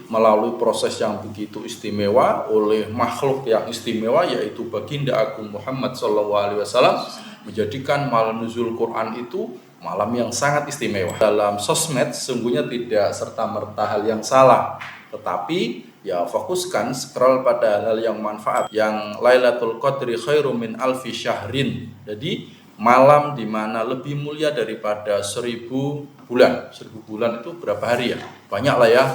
melalui proses yang begitu istimewa oleh makhluk yang istimewa, yaitu baginda agung Muhammad SAW, menjadikan malam nuzul Quran itu malam yang sangat istimewa. Dalam sosmed sesungguhnya tidak serta-merta hal yang salah, tetapi ya fokuskan scroll pada hal yang manfaat. Yang Lailatul Qadri khairum min alfi syahrin. Jadi malam di mana lebih mulia daripada 1000 bulan. 1000 bulan itu berapa hari ya? Banyak lah ya.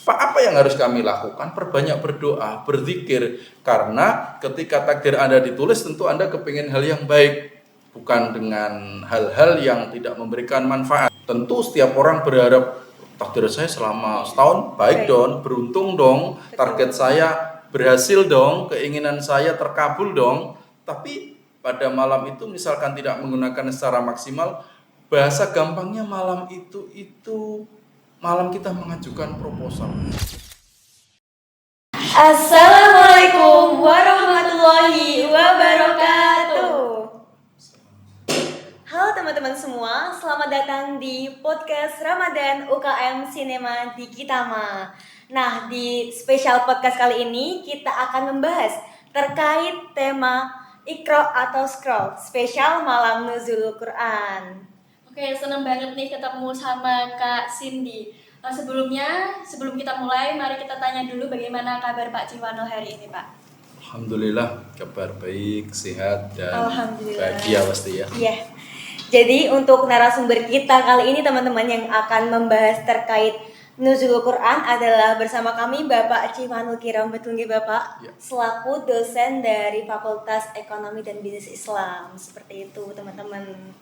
Apa yang harus kami lakukan? Perbanyak berdoa, berzikir. Karena ketika takdir Anda ditulis, tentu Anda kepingin hal yang baik, bukan dengan hal-hal yang tidak memberikan manfaat. Tentu setiap orang berharap takdir saya selama setahun baik dong, beruntung dong, target saya berhasil dong, keinginan saya terkabul dong. Tapi pada malam itu misalkan tidak menggunakan secara maksimal, bahasa gampangnya malam itu malam kita mengajukan proposal. Assalamualaikum warahmatullahi wabarakatuh. Halo teman-teman semua, selamat datang di podcast Ramadan UKM Sinema di Kitama. Nah, di spesial podcast kali ini kita akan membahas terkait tema Iqra atau Scroll, spesial malam nuzul Quran. Oke, senang banget nih ketemu sama Kak Cindy. Sebelum kita mulai, mari kita tanya dulu bagaimana kabar Pak Ciwano hari ini, Pak. Alhamdulillah, kabar baik, sehat, dan bahagia pasti ya. Iya. Jadi untuk narasumber kita kali ini teman-teman yang akan membahas terkait nuzul Quran adalah bersama kami Bapak Ciwano Kiram, betul nggih Bapak? Ya. Selaku dosen dari Fakultas Ekonomi dan Bisnis Islam. Seperti itu teman-teman.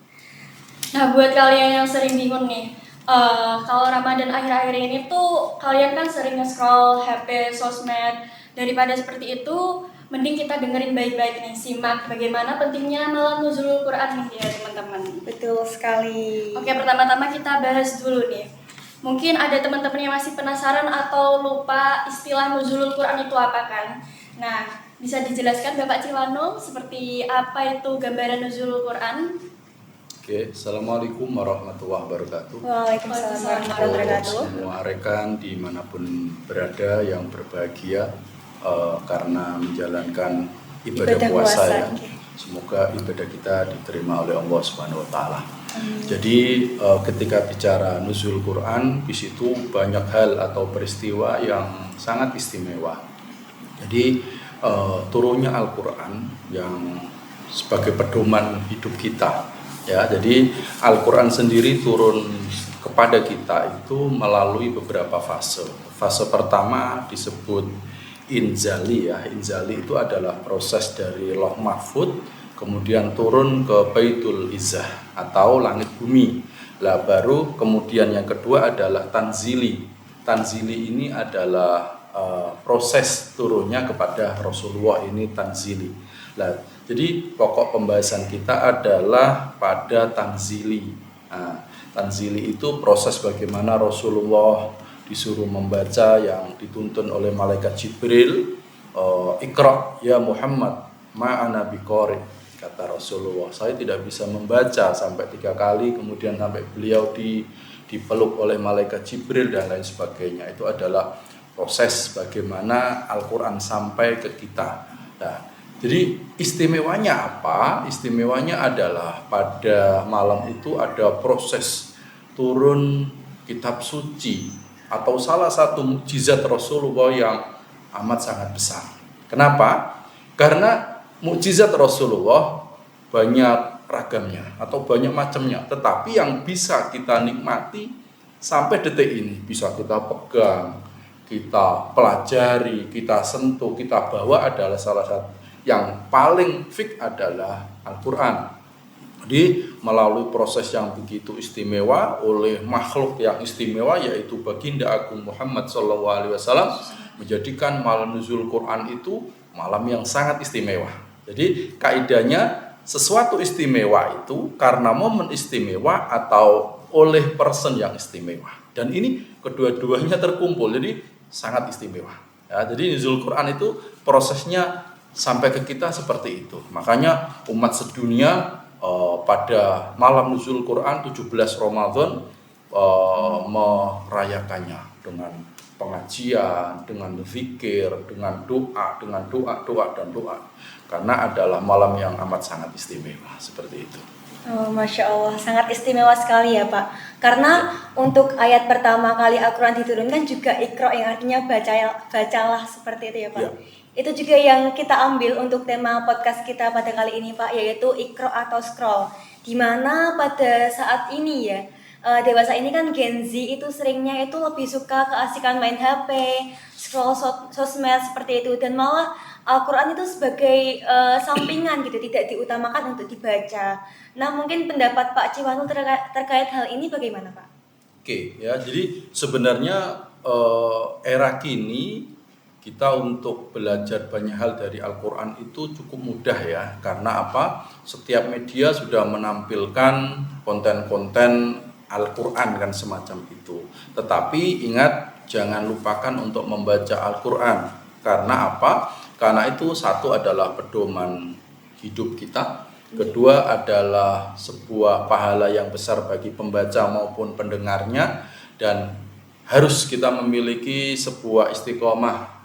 Nah, buat kalian yang sering bingung nih, kalau Ramadan akhir-akhir ini tuh kalian kan sering nge-scroll HP, sosmed. Daripada seperti itu, mending kita dengerin baik-baik nih, simak bagaimana pentingnya malam nuzul Quran nih ya teman-teman. Betul sekali. Oke, pertama-tama kita bahas dulu nih. Mungkin ada teman-teman yang masih penasaran atau lupa istilah nuzul Quran itu apa kan? Nah, bisa dijelaskan Bapak Ciwano seperti apa itu gambaran nuzul Quran? Oke, Assalamualaikum warahmatullahi wabarakatuh. Waalaikumsalam warahmatullahi wabarakatuh. Semua rekan dimanapun berada yang berbahagia karena menjalankan ibadah puasa ya. Semoga ibadah kita diterima oleh Allah Subhanahu wa taala. Jadi ketika bicara nuzul Quran, di situ banyak hal atau peristiwa yang sangat istimewa. Jadi turunnya Al-Qur'an yang sebagai pedoman hidup kita. Ya, jadi Al-Quran sendiri turun kepada kita itu melalui beberapa fase. Fase pertama disebut inzali ya. Inzali itu adalah proses dari Lauh Mahfudz kemudian turun ke Baitul Izzah atau langit bumi. Lah baru kemudian yang kedua adalah tanzili. Tanzili ini adalah proses turunnya kepada Rasulullah, ini tanzili. Lah, jadi pokok pembahasan kita adalah pada tanzili. Nah, tanzili itu proses bagaimana Rasulullah disuruh membaca yang dituntun oleh malaikat Jibril. Iqra ya Muhammad ma'ana biqari, kata Rasulullah. Saya tidak bisa membaca sampai 3 kali, kemudian sampai beliau dipeluk oleh malaikat Jibril dan lain sebagainya. Itu adalah proses bagaimana Al-Quran sampai ke kita. Nah, jadi istimewanya apa? Istimewanya adalah pada malam itu ada proses turun kitab suci atau salah satu mukjizat Rasulullah yang amat sangat besar. Kenapa? Karena mukjizat Rasulullah banyak ragamnya atau banyak macamnya, tetapi yang bisa kita nikmati sampai detik ini, bisa kita pegang, kita pelajari, kita sentuh, kita bawa adalah salah satu yang paling fik adalah Al-Quran. Jadi melalui proses yang begitu istimewa oleh makhluk yang istimewa, yaitu baginda agung Muhammad SAW, menjadikan malam nuzul Quran itu malam yang sangat istimewa. Jadi kaidahnya sesuatu istimewa itu karena momen istimewa atau oleh person yang istimewa. Dan ini kedua-duanya terkumpul, jadi sangat istimewa. Ya, jadi nuzul Quran itu prosesnya sampai ke kita seperti itu. Makanya umat sedunia pada malam nuzul Quran 17 Ramadan merayakannya dengan pengajian, dengan zikir, dengan doa, dan doa. Karena adalah malam yang amat sangat istimewa, seperti itu. Oh, Masya Allah, sangat istimewa sekali ya Pak. Karena untuk ayat pertama kali Al-Quran diturunkan juga Iqra, yang artinya bacalah, seperti itu ya Pak. Ya. Itu juga yang kita ambil untuk tema podcast kita pada kali ini Pak, yaitu Iqra atau scroll. Dimana pada saat ini ya, dewasa ini kan Gen Z itu seringnya itu lebih suka keasikan main HP, scroll sosmed seperti itu, dan malah Al-Quran itu sebagai sampingan gitu, tidak diutamakan untuk dibaca. Nah, mungkin pendapat Pak Ciwanul terkait hal ini bagaimana Pak? Oke, ya, jadi sebenarnya era kini kita untuk belajar banyak hal dari Al-Quran itu cukup mudah ya. Karena apa? Setiap media sudah menampilkan konten-konten Al-Quran kan semacam itu. Tetapi ingat, jangan lupakan untuk membaca Al-Quran. Karena apa? Karena itu satu adalah pedoman hidup kita, kedua adalah sebuah pahala yang besar bagi pembaca maupun pendengarnya, dan harus kita memiliki sebuah istiqomah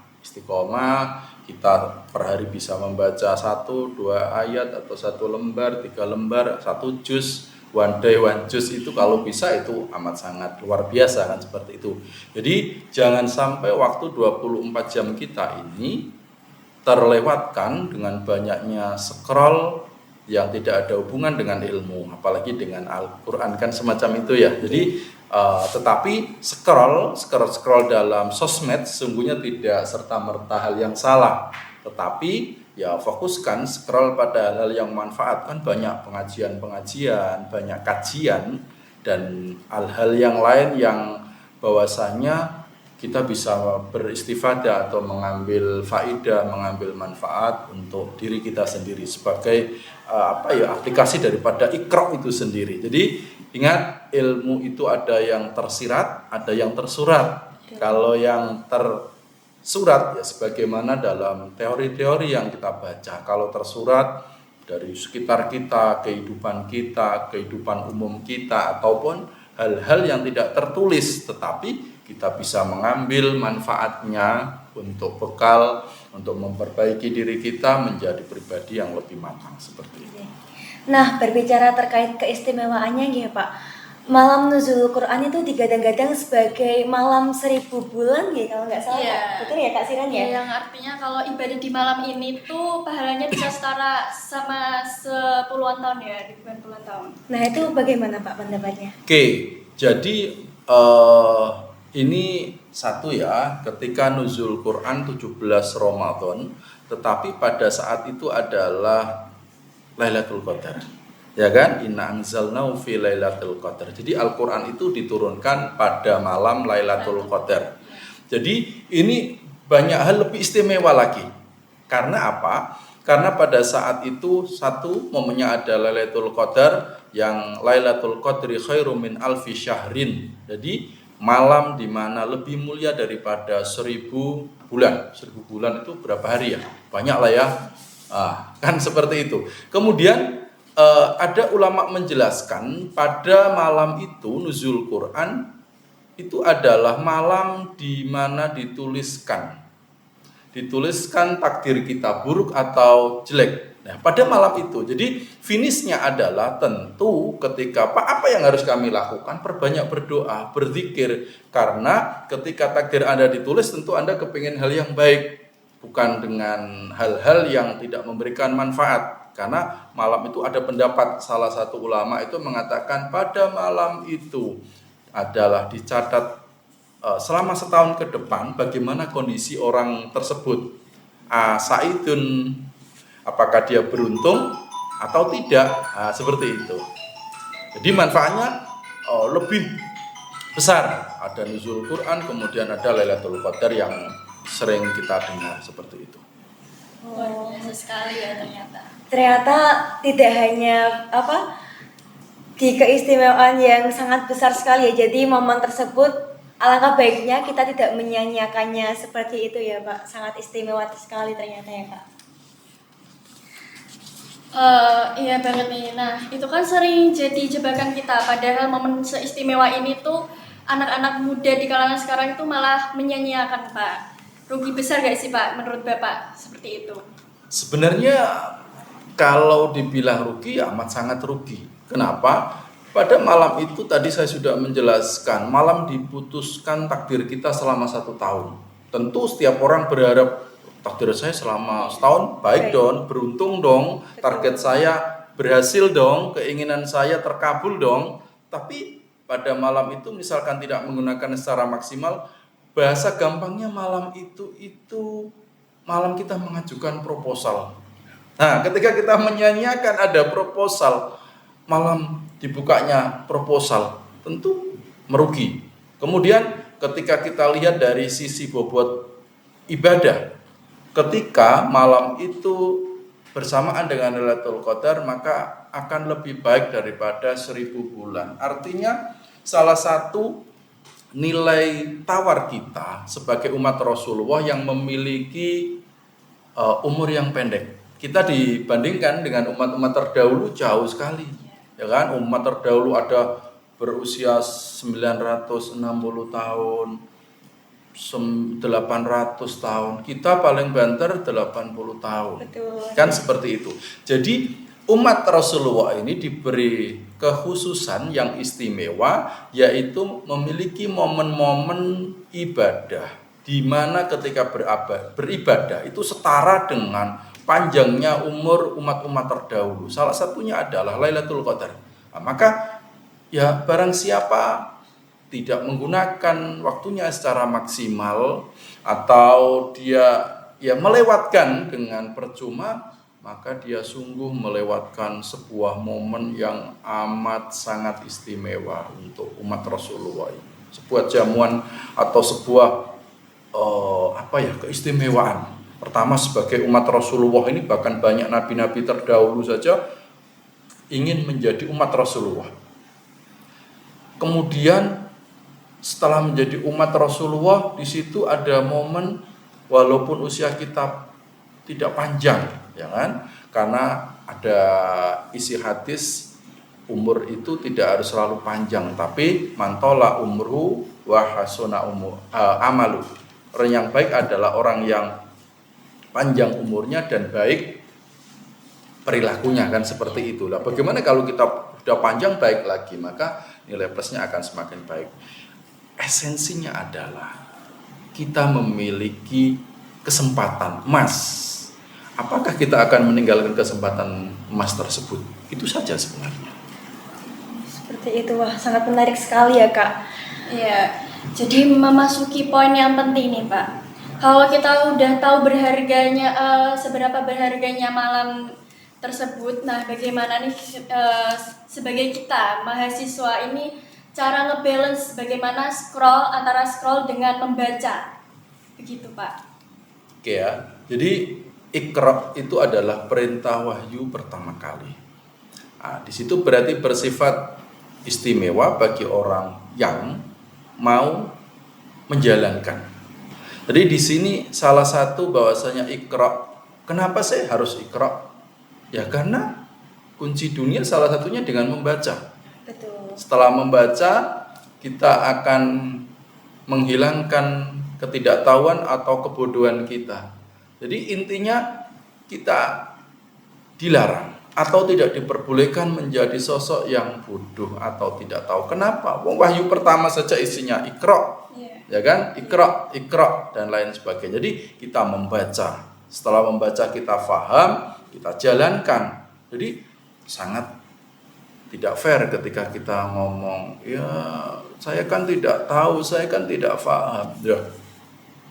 kita per hari bisa membaca 1-2 ayat atau 1 lembar, 3 lembar, 1 juz, one day one juz, itu kalau bisa itu amat sangat luar biasa kan, seperti itu. Jadi jangan sampai waktu 24 jam kita ini terlewatkan dengan banyaknya scroll yang tidak ada hubungan dengan ilmu, apalagi dengan Al-Quran kan semacam itu ya. Jadi tetapi scroll dalam sosmed sesungguhnya tidak serta-merta hal yang salah, tetapi ya fokuskan scroll pada hal yang manfaat. Kan banyak pengajian, banyak kajian dan hal-hal yang lain yang bahwasanya kita bisa beristifadah atau mengambil faidah, mengambil manfaat untuk diri kita sendiri sebagai aplikasi daripada Iqra itu sendiri. Jadi ingat, ilmu itu ada yang tersirat, ada yang tersurat. Kalau yang tersurat ya sebagaimana dalam teori-teori yang kita baca. Kalau tersurat dari sekitar kita, kehidupan umum kita, ataupun hal-hal yang tidak tertulis, tetapi kita bisa mengambil manfaatnya untuk bekal, untuk memperbaiki diri kita menjadi pribadi yang lebih matang, seperti itu. Nah, berbicara terkait keistimewaannya ya Pak, malam nuzul Quran itu digadang-gadang sebagai malam 1000 bulan ya kalau nggak salah. Iya. Betul ya Kak Siran ya? Iya, yang artinya kalau ibadah di malam ini tuh pahalanya bisa setara sama 10-an tahun ya, ribuan puluhan tahun. Nah, itu bagaimana Pak pendapatnya? Oke, jadi ini satu ya, ketika nuzul Quran 17 Ramadan, tetapi pada saat itu adalah Lailatul Qadar. Ya kan? Inna anzalnahu fi Lailatul Qadar. Jadi Al-Qur'an itu diturunkan pada malam Lailatul Qadar. Jadi ini banyak hal lebih istimewa lagi. Karena apa? Karena pada saat itu satu momennya ada Lailatul Qadar, yang Lailatul Qadri khairum min alfi syahrin. Jadi malam di mana lebih mulia daripada 1000 bulan. 1000 bulan itu berapa hari ya? Banyak lah ya. Kan seperti itu. Kemudian ada ulama menjelaskan pada malam itu nuzul Quran itu adalah malam di mana dituliskan takdir kita buruk atau jelek. Nah, pada malam itu, jadi finishnya adalah tentu ketika apa yang harus kami lakukan, perbanyak berdoa, berzikir, karena ketika takdir Anda ditulis tentu Anda kepingin hal yang baik, bukan dengan hal-hal yang tidak memberikan manfaat. Karena malam itu ada pendapat salah satu ulama itu mengatakan pada malam itu adalah dicatat selama setahun ke depan bagaimana kondisi orang tersebut. Saidun, apakah dia beruntung atau tidak, seperti itu. Jadi manfaatnya lebih besar. Ada nuzul Quran, kemudian ada Lailatul Qadar yang sering kita dengar seperti itu. Luar biasa sekali ya ternyata. Ternyata tidak hanya di keistimewaan yang sangat besar sekali ya. Jadi momen tersebut alangkah baiknya kita tidak menyia-nyiakannya seperti itu ya Pak. Sangat istimewa sekali ternyata ya Pak. Iya banget nih. Nah, itu kan sering jadi jebakan kita. Padahal momen seistimewa ini tuh anak-anak muda di kalangan sekarang itu malah menyia-nyiakan Pak. Rugi besar gak sih Pak menurut Bapak seperti itu? Sebenarnya kalau dibilang rugi, amat sangat rugi. Kenapa? Pada malam itu tadi saya sudah menjelaskan, malam diputuskan takdir kita selama 1 tahun. Tentu setiap orang berharap takdir saya selama setahun baik dong, beruntung dong, target saya berhasil dong, keinginan saya terkabul dong. Tapi pada malam itu misalkan tidak menggunakan secara maksimal, bahasa gampangnya malam itu malam kita mengajukan proposal. Nah, ketika kita menyanyiakan ada proposal, malam dibukanya proposal, tentu merugi. Kemudian ketika kita lihat dari sisi bobot ibadah, ketika malam itu bersamaan dengan Lailatul Qadar, maka akan lebih baik daripada 1000 bulan. Artinya salah satu nilai tawar kita sebagai umat Rasulullah yang memiliki umur yang pendek. Kita dibandingkan dengan umat-umat terdahulu jauh sekali. Ya kan? Umat terdahulu ada berusia 960 tahun, 800 tahun. Kita paling banter 80 tahun. Betul. Kan seperti itu. Jadi umat Rasulullah ini diberi kekhususan yang istimewa, yaitu memiliki momen-momen ibadah di mana ketika beribadah itu setara dengan panjangnya umur umat-umat terdahulu. Salah satunya adalah Lailatul Qadar. Nah, maka ya barang siapa tidak menggunakan waktunya secara maksimal atau dia ya melewatkan dengan percuma, maka dia sungguh melewatkan sebuah momen yang amat sangat istimewa untuk umat Rasulullah ini. Sebuah jamuan atau sebuah keistimewaan. Pertama, sebagai umat Rasulullah ini, bahkan banyak nabi-nabi terdahulu saja ingin menjadi umat Rasulullah. Kemudian setelah menjadi umat Rasulullah, di situ ada momen walaupun usia kita tidak panjang, ya kan? Karena ada isi hadis, umur itu tidak harus selalu panjang, tapi mantola umruhu wa hasuna amalu. Orang yang baik adalah orang yang panjang umurnya dan baik perilakunya, kan seperti itulah. Bagaimana kalau kita sudah panjang baik lagi, maka nilai plusnya akan semakin baik. Esensinya adalah kita memiliki kesempatan emas. Apakah kita akan meninggalkan kesempatan emas tersebut? Itu saja sebenarnya. Seperti itu, wah sangat menarik sekali ya Kak. Iya, jadi memasuki poin yang penting nih Pak. Kalau kita udah tahu berharganya, seberapa berharganya malam tersebut, nah bagaimana nih sebagai kita mahasiswa ini cara ngebalance bagaimana antara scroll dengan membaca, begitu Pak. Oke ya, jadi Iqra itu adalah perintah wahyu pertama kali. Nah, di situ berarti bersifat istimewa bagi orang yang mau menjalankan. Jadi di sini salah satu bahwasanya Iqra. Kenapa sih harus Iqra? Ya karena kunci dunia salah satunya dengan membaca. Betul. Setelah membaca, kita akan menghilangkan ketidaktahuan atau kebodohan kita. Jadi intinya kita dilarang atau tidak diperbolehkan menjadi sosok yang bodoh atau tidak tahu. Kenapa? Wahyu pertama saja isinya Iqra. Ya kan? Iqra dan lain sebagainya. Jadi kita membaca. Setelah membaca kita faham, kita jalankan. Jadi sangat tidak fair ketika kita ngomong, ya saya kan tidak tahu, saya kan tidak paham. Ya.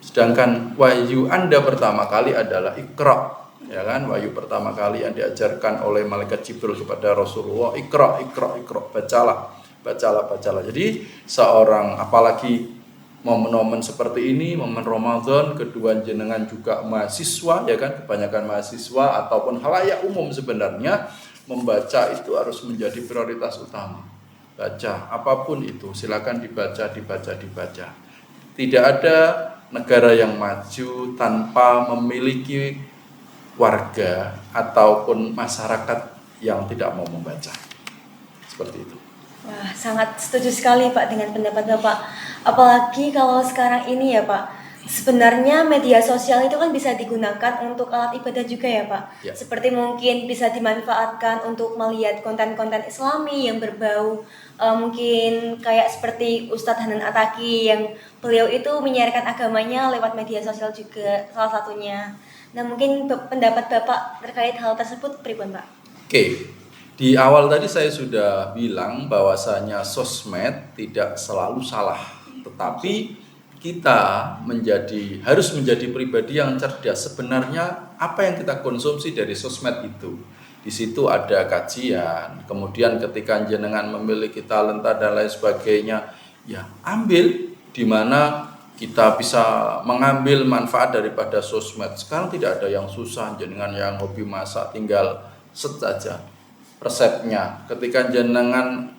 Sedangkan wahyu Anda pertama kali adalah Iqra. Ya kan? Wahyu pertama kali yang diajarkan oleh malaikat Jibril kepada Rasulullah, Iqra, bacalah. Jadi seorang, apalagi momen-momen seperti ini, momen Ramadan, kedua jenengan juga mahasiswa, ya kan, kebanyakan mahasiswa ataupun khalayak umum sebenarnya membaca itu harus menjadi prioritas utama. Baca apapun itu, silakan dibaca. Tidak ada negara yang maju tanpa memiliki warga ataupun masyarakat yang tidak mau membaca. Seperti itu. Wah, sangat setuju sekali Pak dengan pendapat Bapak. Apalagi kalau sekarang ini ya Pak, sebenarnya media sosial itu kan bisa digunakan untuk alat ibadah juga ya Pak. Ya. Seperti mungkin bisa dimanfaatkan untuk melihat konten-konten Islami yang berbau mungkin kayak seperti Ustadz Hanan Ataki yang beliau itu menyiarkan agamanya lewat media sosial juga salah satunya. Nah mungkin pendapat Bapak terkait hal tersebut pripun Pak? Oke, di awal tadi saya sudah bilang bahwasanya sosmed tidak selalu salah, tetapi kita harus menjadi pribadi yang cerdas. Sebenarnya apa yang kita konsumsi dari sosmed itu, di situ ada kajian, kemudian ketika jenengan memiliki talenta dan lain sebagainya, ya ambil, di mana kita bisa mengambil manfaat daripada sosmed. Sekarang tidak ada yang susah, jenengan yang hobi masak tinggal set saja resepnya. Ketika jenengan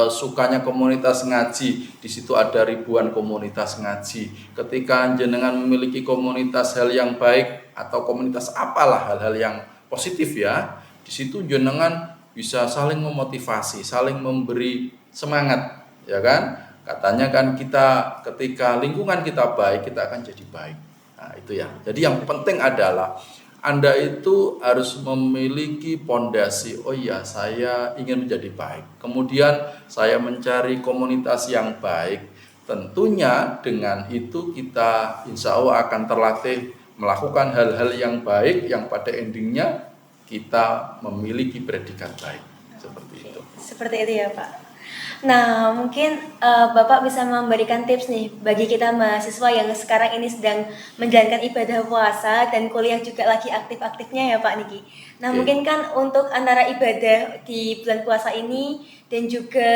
sukanya komunitas ngaji, di situ ada ribuan komunitas ngaji. Ketika jenengan memiliki komunitas hal yang baik atau komunitas apalah hal-hal yang positif ya, di situ jenengan bisa saling memotivasi, saling memberi semangat, ya kan? Katanya kan kita ketika lingkungan kita baik, kita akan jadi baik. Nah, itu ya. Jadi yang penting adalah Anda itu harus memiliki pondasi. Oh iya, saya ingin menjadi baik. Kemudian saya mencari komunitas yang baik. Tentunya dengan itu kita insya Allah akan terlatih melakukan hal-hal yang baik yang pada endingnya kita memiliki predikat baik. Seperti itu. Seperti itu ya Pak. Nah, mungkin Bapak bisa memberikan tips nih bagi kita mahasiswa yang sekarang ini sedang menjalankan ibadah puasa dan kuliah juga lagi aktif-aktifnya ya Pak Niki. Nah, mungkin kan untuk antara ibadah di bulan puasa ini dan juga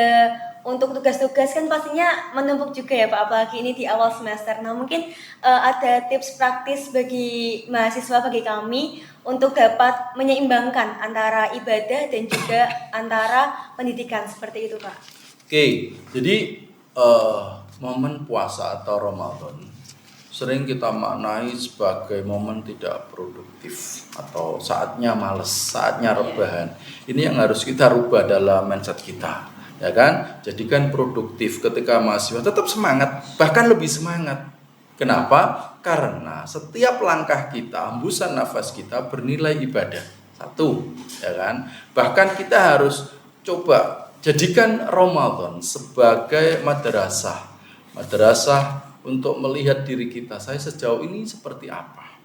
untuk tugas-tugas kan pastinya menumpuk juga ya Pak, apalagi ini di awal semester. Nah, mungkin ada tips praktis bagi mahasiswa, bagi kami untuk dapat menyeimbangkan antara ibadah dan juga antara pendidikan seperti itu Pak. Oke, jadi momen puasa atau Ramadan sering kita maknai sebagai momen tidak produktif atau saatnya males, saatnya rebahan. Ini yang harus kita rubah dalam mindset kita, ya kan? Jadikan produktif ketika mahasiswa tetap semangat, bahkan lebih semangat. Kenapa? Karena setiap langkah kita, hembusan nafas kita bernilai ibadah. Satu, ya kan? Bahkan kita harus coba jadikan Ramadan sebagai madrasah untuk melihat diri kita. Saya sejauh ini seperti apa?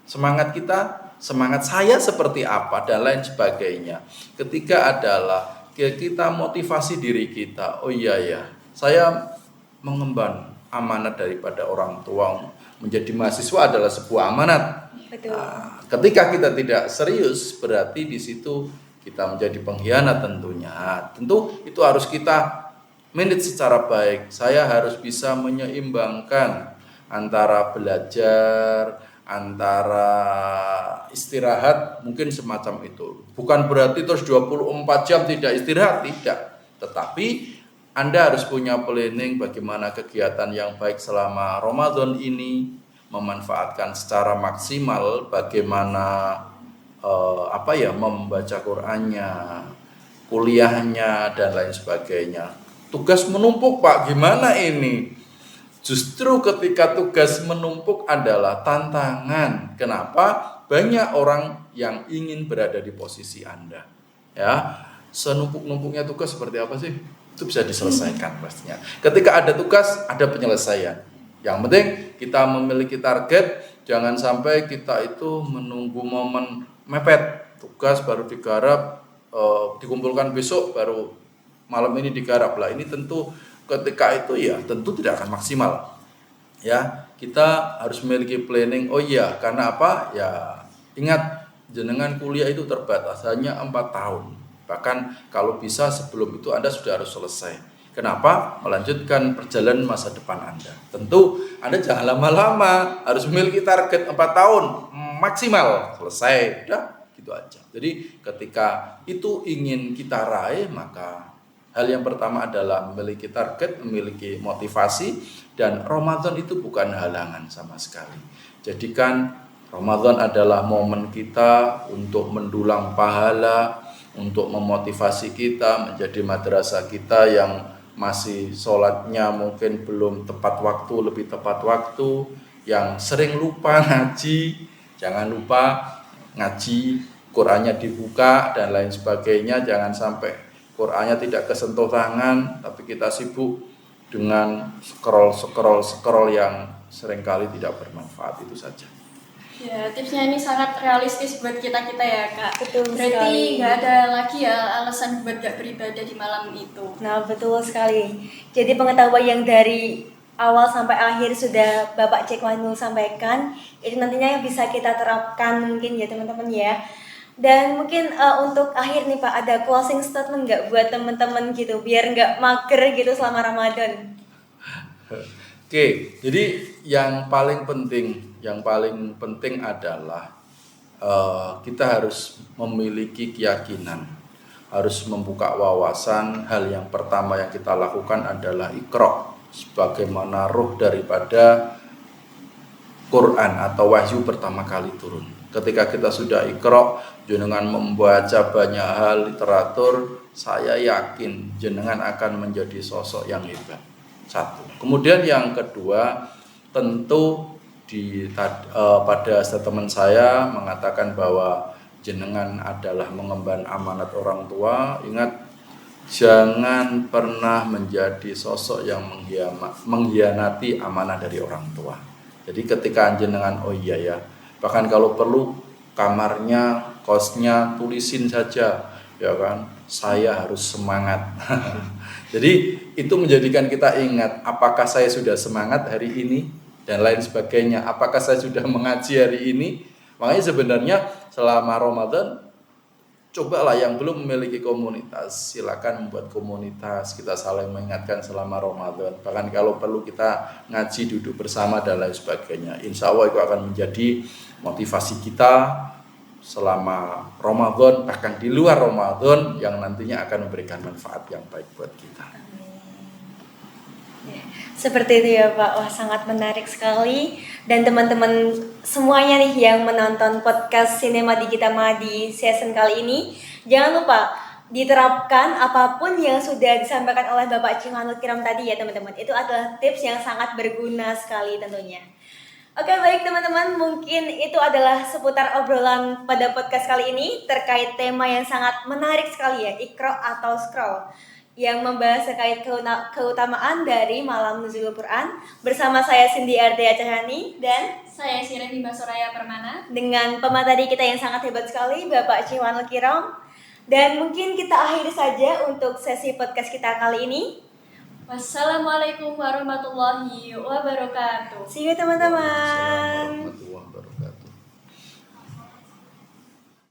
Semangat kita, semangat saya seperti apa dan lain sebagainya. Ketika adalah kita motivasi diri kita. Oh iya ya, saya mengemban amanat daripada orang tua. Menjadi mahasiswa adalah sebuah amanat. Betul. Nah, ketika kita tidak serius, berarti di situ kita menjadi pengkhianat tentunya. Tentu itu harus kita manage secara baik. Saya harus bisa menyeimbangkan antara belajar, antara istirahat, mungkin semacam itu. Bukan berarti terus 24 jam tidak istirahat, tidak. Tetapi Anda harus punya planning bagaimana kegiatan yang baik selama Ramadan ini, memanfaatkan secara maksimal bagaimana membaca Qur'annya, kuliahnya dan lain sebagainya. Tugas menumpuk Pak, gimana ini? Justru ketika tugas menumpuk adalah tantangan. Kenapa? Banyak orang yang ingin berada di posisi Anda. Ya, senumpuk-numpuknya tugas seperti apa sih? Itu bisa diselesaikan pastinya. Ketika ada tugas, ada penyelesaian. Yang penting kita memiliki target, jangan sampai kita itu menunggu momen mepet, tugas baru digarap, dikumpulkan besok baru malam ini digarap lah. Ini tentu ketika itu ya tentu tidak akan maksimal. Ya, kita harus memiliki planning. Oh iya, karena apa? Ya, ingat jenengan kuliah itu terbatas hanya 4 tahun. Bahkan kalau bisa sebelum itu Anda sudah harus selesai. Kenapa? Melanjutkan perjalanan masa depan Anda. Tentu Anda jangan lama-lama, harus memiliki target 4 tahun maksimal selesai. Udah, gitu aja. Jadi ketika itu ingin kita raih, maka hal yang pertama adalah memiliki target, memiliki motivasi, dan Ramadan itu bukan halangan sama sekali. Jadikan Ramadan adalah momen kita untuk mendulang pahala, untuk memotivasi kita, menjadi madrasah kita yang masih sholatnya mungkin belum tepat waktu, lebih tepat waktu, yang sering lupa ngaji, jangan lupa ngaji, Qurannya dibuka dan lain sebagainya. Jangan sampai Qurannya tidak kesentuh tangan, tapi kita sibuk dengan scroll yang seringkali tidak bermanfaat. Itu saja. Ya, tipsnya ini sangat realistis buat kita-kita ya, Kak. Betul Berarti sekali. nggak ada lagi ya alasan buat gak beribadah di malam itu. Nah, betul sekali. Jadi pengetahuan yang dari awal sampai akhir sudah Bapak Cikwanul sampaikan, itu nantinya yang bisa kita terapkan mungkin ya teman-teman ya. Dan mungkin untuk akhir nih Pak, ada closing statement nggak buat teman-teman gitu, biar nggak mager gitu selama Ramadan? Oke, jadi yang paling penting adalah kita harus memiliki keyakinan, harus membuka wawasan. Hal yang pertama yang kita lakukan adalah Iqra, sebagaimana ruh daripada Quran atau wahyu pertama kali turun. Ketika kita sudah Iqra, jenengan membaca banyak hal literatur, saya yakin jenengan akan menjadi sosok yang hebat. Satu. Kemudian yang kedua, tentu pada statement saya mengatakan bahwa jenengan adalah mengemban amanat orang tua. Ingat, jangan pernah menjadi sosok yang mengkhianati amanah dari orang tua. Jadi ketika jenengan, oh iya ya, bahkan kalau perlu kamarnya, kosnya tulisin saja, ya kan, saya harus semangat. Jadi itu menjadikan kita ingat, apakah saya sudah semangat hari ini dan lain sebagainya, apakah saya sudah mengaji hari ini. Makanya sebenarnya selama Ramadan, cobalah yang belum memiliki komunitas, silakan membuat komunitas, kita saling mengingatkan selama Ramadan. Bahkan kalau perlu kita ngaji, duduk bersama dan lain sebagainya. Insya Allah itu akan menjadi motivasi kita selama Ramadan, bahkan di luar Ramadan, yang nantinya akan memberikan manfaat yang baik buat kita. Seperti itu ya Pak, wah sangat menarik sekali. Dan teman-teman semuanya nih yang menonton podcast Sinema di Kitama di season kali ini, jangan lupa diterapkan apapun yang sudah disampaikan oleh Bapak Cikwanul Kiram tadi ya teman-teman. Itu adalah tips yang sangat berguna sekali tentunya. Oke baik teman-teman, mungkin itu adalah seputar obrolan pada podcast kali ini terkait tema yang sangat menarik sekali ya, Iqra atau Scroll, yang membahas terkait keutamaan dari malam Nuzulul Quran bersama saya Cindy Ardea Cahyani dan Saya Siren Bima Soraya Permana dengan pemateri kita yang sangat hebat sekali Bapak Cikwanul Kiram. Dan mungkin kita akhiri saja untuk sesi podcast kita kali ini. Wassalamualaikum warahmatullahi wabarakatuh. See you teman-teman.